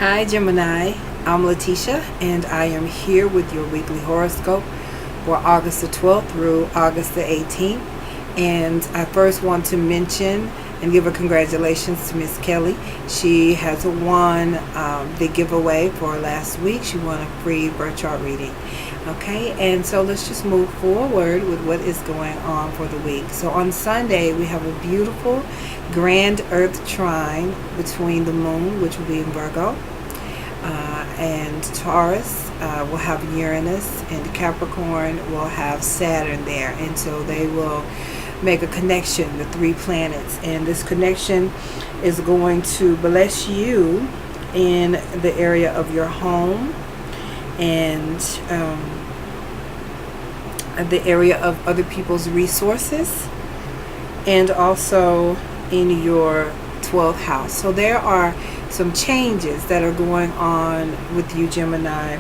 Hi Gemini, I'm Lateesha and I am here with your weekly horoscope for August the 12th through August the 18th. And I first want to mention and give a congratulations to Miss Kelly. She has won the giveaway for last week. She won a free birth chart reading. Okay, and so let's just move forward with what is going on for the week. So on Sunday, we have a beautiful grand earth trine between the moon, which will be in Virgo, and Taurus will have Uranus, and Capricorn will have Saturn there. And so they will make a connection, the three planets. And this connection is going to bless you in the area of your home and the area of other people's resources, and also in your 12th house. So there are some changes that are going on with you, Gemini,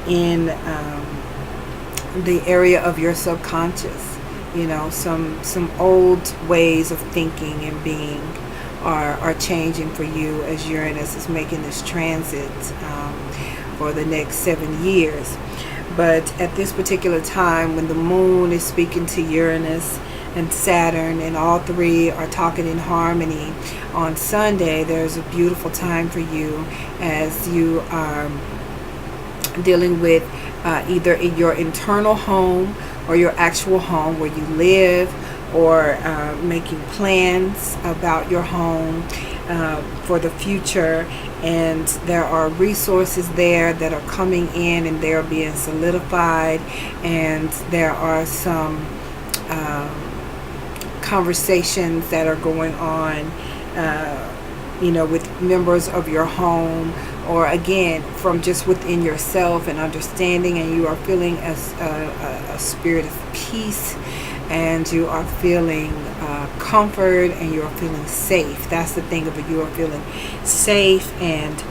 in the area of your subconscious. You know, some old ways of thinking and being are changing for you as Uranus is making this transit for the next 7 years. But at this particular time, when the moon is speaking to Uranus and Saturn, and all three are talking in harmony on Sunday, there's a beautiful time for you as you are dealing with either in your internal home or your actual home where you live, or making plans about your home for the future. And there are resources there that are coming in and they're being solidified, and there are some conversations that are going on with members of your home, or again from just within yourself and understanding, and you are feeling as a spirit of peace, and you are feeling comfort, and you are feeling safe. That's the thing of it. You are feeling safe, and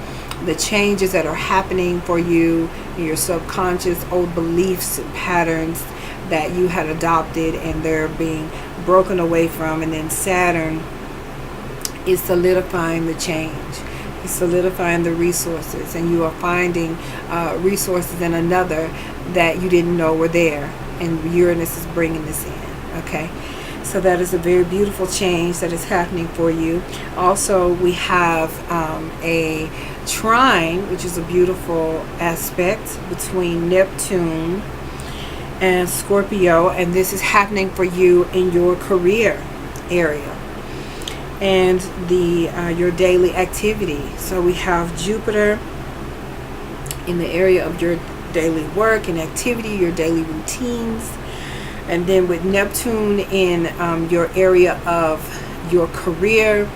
the changes that are happening for you in your subconscious, old beliefs and patterns that you had adopted, and they're being broken away from. And then Saturn is solidifying the change. It's solidifying the resources, and you are finding resources in another that you didn't know were there, and Uranus is bringing this in. Okay, so that is a very beautiful change that is happening for you. Also, we have a trine, which is a beautiful aspect between Neptune and Scorpio, and this is happening for you in your career area and your daily activity. So we have Jupiter in the area of your daily work and activity, your daily routines, and then with Neptune in your area of your career,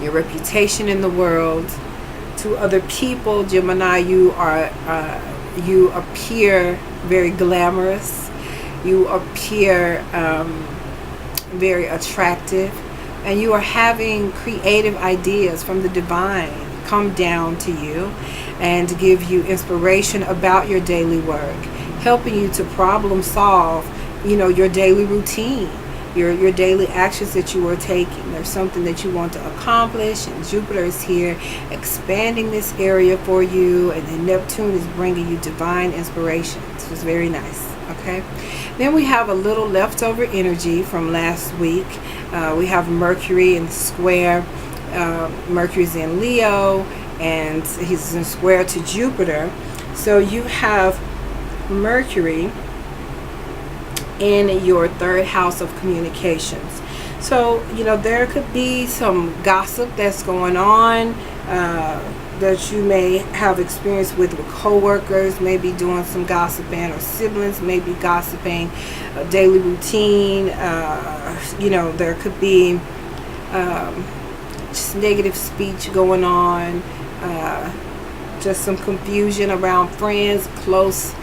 your reputation in the world. To other people, Gemini, you appear very glamorous. You appear very attractive, and you are having creative ideas from the divine come down to you and give you inspiration about your daily work, helping you to problem solve your daily routine, your daily actions that you are taking. There's something that you want to accomplish, and Jupiter is here expanding this area for you, and then Neptune is bringing you divine inspiration. So it's very nice. Okay, then we have a little leftover energy from last week. We have Mercury in square. Mercury's in Leo, and he's in square to Jupiter. So you have Mercury in your third house of communications. So there could be some gossip that's going on that you may have experience with co-workers, maybe doing some gossiping, or siblings maybe gossiping, daily routine. There could be just negative speech going on, just some confusion around friends, close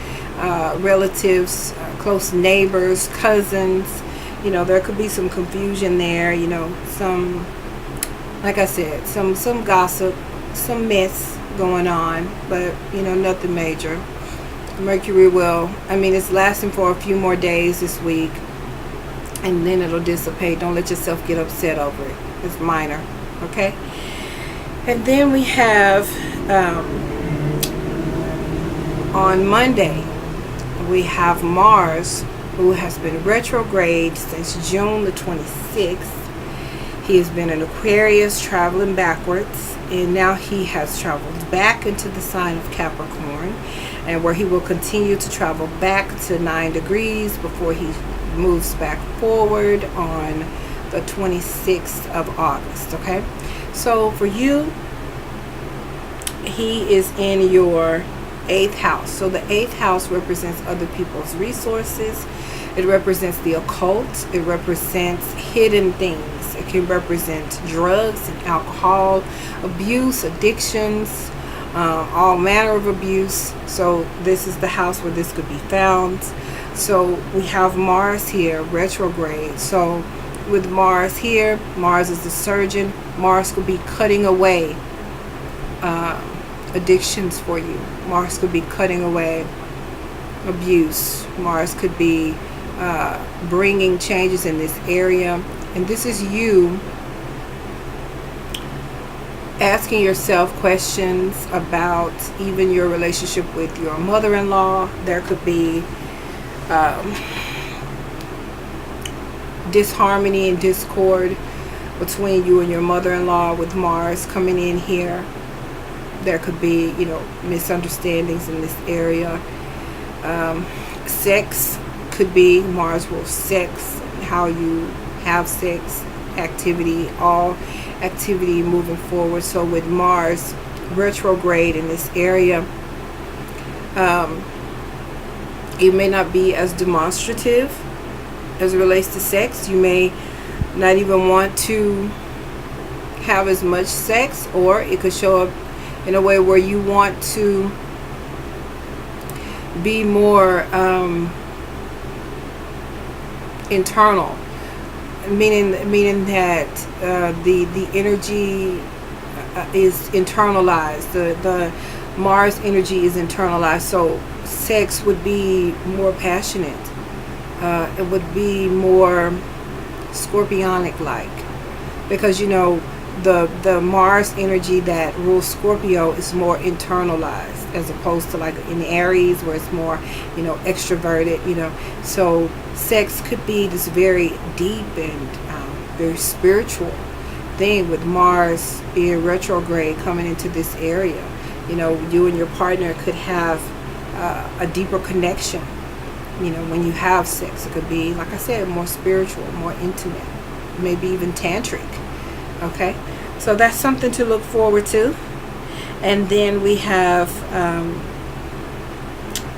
relatives, close neighbors, cousins. There could be some confusion there. Some, like I said, some gossip, some mess going on, but nothing major. Mercury it's lasting for a few more days this week, and then it'll dissipate. Don't let yourself get upset over it. It's minor. Okay. And then we have on Monday, we have Mars, who has been retrograde since June the 26th. He has been in Aquarius, traveling backwards, and now he has traveled back into the sign of Capricorn, and where he will continue to travel back to 9 degrees before he moves back forward on the 26th of August. Okay, so for you, he is in your 8th house. So the 8th house represents other people's resources. It represents the occult. It represents hidden things. It can represent drugs and alcohol abuse, addictions, all manner of abuse. So this is the house where this could be found. So we have Mars here, retrograde. So with Mars here, Mars is the surgeon. Mars could be cutting away addictions for you. Mars could be cutting away abuse. Mars could be bringing changes in this area. And this is you asking yourself questions about even your relationship with your mother-in-law. There could be disharmony and discord between you and your mother-in-law with Mars coming in here. There could be, misunderstandings in this area. Sex could be, Mars rules sex, how you have sex, activity, all activity moving forward. So with Mars retrograde in this area, it may not be as demonstrative as it relates to sex. You may not even want to have as much sex, or it could show up in a way where you want to be more internal, meaning that the energy is internalized. The Mars energy is internalized. So sex would be more passionate. It would be more scorpionic like, because the Mars energy that rules Scorpio is more internalized, as opposed to like in Aries, where it's more extroverted. So sex could be this very deep and very spiritual thing, with Mars being retrograde coming into this area. You and your partner could have a deeper connection. When you have sex, it could be, like I said, more spiritual, more intimate, maybe even tantric. Okay, so that's something to look forward to. And then we have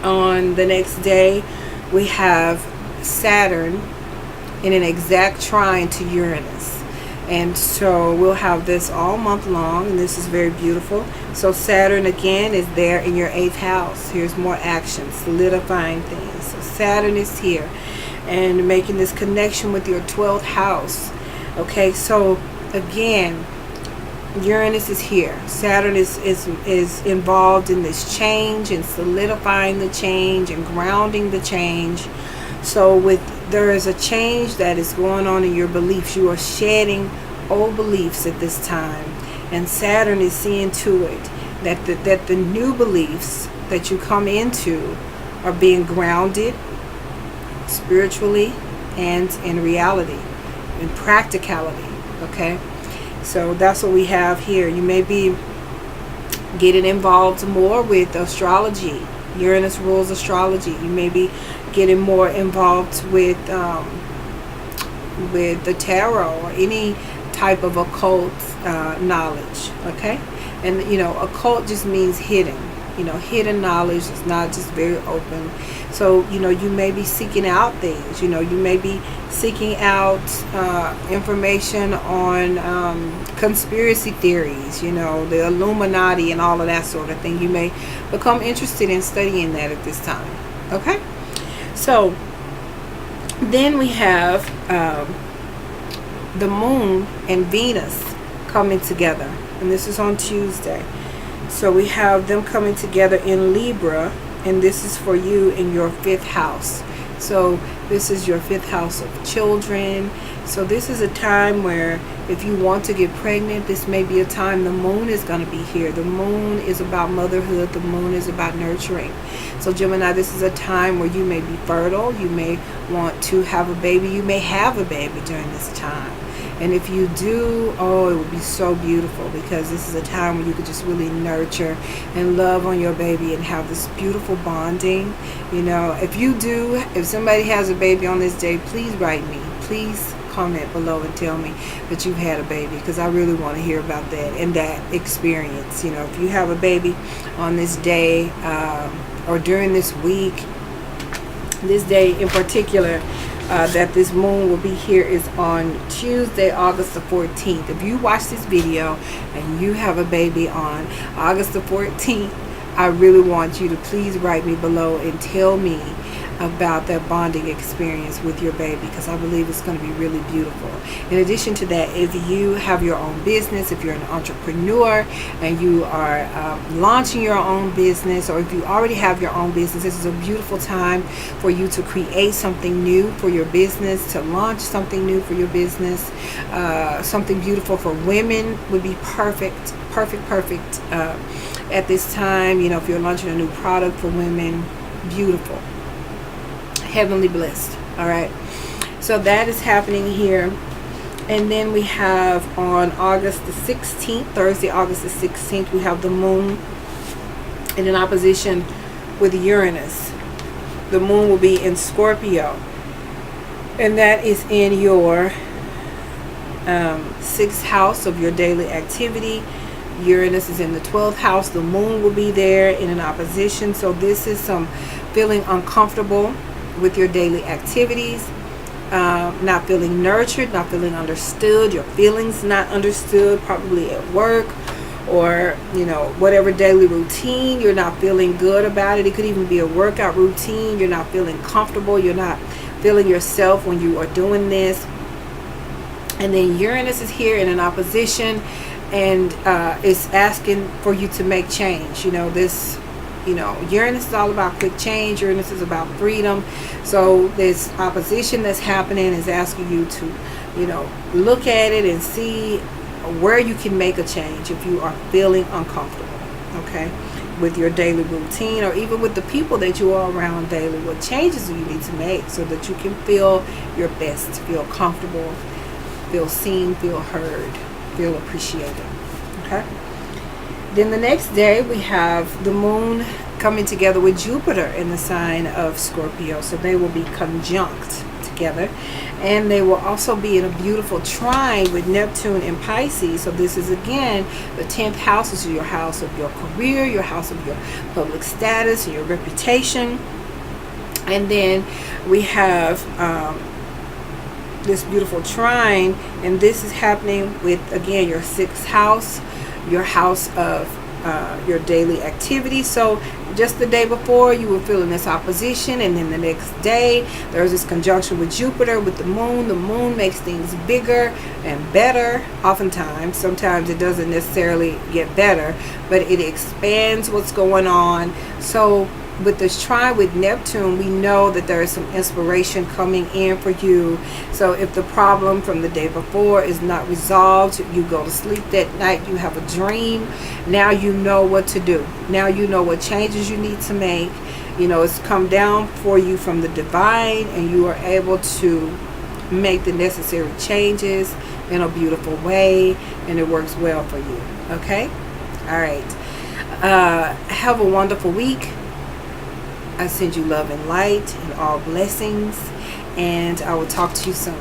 on the next day, we have Saturn in an exact trine to Uranus. And so we'll have this all month long, and this is very beautiful. So Saturn again is there in your 8th house. Here's more action, solidifying things. So Saturn is here and making this connection with your 12th house. Okay, so again, Uranus is here. Saturn is involved in this change and solidifying the change and grounding the change. So there is a change that is going on in your beliefs. You are shedding old beliefs at this time, and Saturn is seeing to it that the new beliefs that you come into are being grounded spiritually and in reality, in practicality. Okay, so that's what we have here. You may be getting involved more with astrology. Uranus rules astrology. You may be getting more involved with the tarot or any type of occult knowledge. Okay, and occult just means hidden. Hidden knowledge is not just very open. So you may be seeking out things. You may be seeking out information on conspiracy theories, the Illuminati and all of that sort of thing. You may become interested in studying that at this time. Okay, so then we have the Moon and Venus coming together, and this is on Tuesday. So we have them coming together in Libra, and this is for you in your 5th house. So this is your 5th house of children. So this is a time where if you want to get pregnant, this may be a time the moon is going to be here. The moon is about motherhood. The moon is about nurturing. So Gemini, this is a time where you may be fertile. You may want to have a baby. You may have a baby during this time. And if you do, oh, it would be so beautiful, because this is a time where you could just really nurture and love on your baby and have this beautiful bonding. You know, if somebody has a baby on this day, please write me. Please comment below and tell me that you've had a baby, because I really want to hear about that and that experience. You know, if you have a baby on this day or during this week, this day in particular, that this moon will be here is on Tuesday, August the 14th. If you watch this video and you have a baby on August the 14th, I really want you to please write me below and tell me about that bonding experience with your baby, because I believe it's going to be really beautiful. In addition to that, if you have your own business, if you're an entrepreneur and you are launching your own business, or if you already have your own business, this is a beautiful time for you to create something new for your business, to launch something new for your business. Something beautiful for women would be perfect at this time. You know, if you're launching a new product for women, beautiful, heavenly blessed. All right, so that is happening here. And then we have on August the 16th, Thursday, August the 16th, we have the moon in an opposition with Uranus. The moon will be in Scorpio, and that is in your 6th house of your daily activity. Uranus is in the 12th house. The moon will be there in an opposition. So this is some feeling uncomfortable with your daily activities, not feeling nurtured, not feeling understood, your feelings not understood, probably at work, or you know, whatever daily routine, you're not feeling good about it. It could even be a workout routine. You're not feeling comfortable, you're not feeling yourself when you are doing this. And then Uranus is here in an opposition, and it's asking for you to make change. You know, this, you know, Uranus is all about quick change. Uranus is about freedom. So this opposition that's happening is asking you to, you know, look at it and see where you can make a change if you are feeling uncomfortable, okay, with your daily routine, or even with the people that you are around daily. What changes do you need to make so that you can feel your best, feel comfortable, feel seen, feel heard, feel appreciated, okay? Then the next day we have the moon coming together with Jupiter in the sign of Scorpio. So they will be conjunct together, and they will also be in a beautiful trine with Neptune in Pisces. So this is again the 10th house. This is your house of your career, your house of your public status, your reputation. And then we have this beautiful trine, and this is happening with, again, your 6th house, your house of your daily activity. So just the day before, you were feeling this opposition, and then the next day there's this conjunction with Jupiter, with the moon. The moon makes things bigger and better oftentimes. Sometimes it doesn't necessarily get better, but it expands what's going on. So with this trine with Neptune, we know that there is some inspiration coming in for you. So if the problem from the day before is not resolved, you go to sleep that night, you have a dream, now you know what to do. Now you know what changes you need to make. You know, it's come down for you from the divine, and you are able to make the necessary changes in a beautiful way, and it works well for you. Okay? All right. Have a wonderful week. I send you love and light and all blessings, and I will talk to you soon.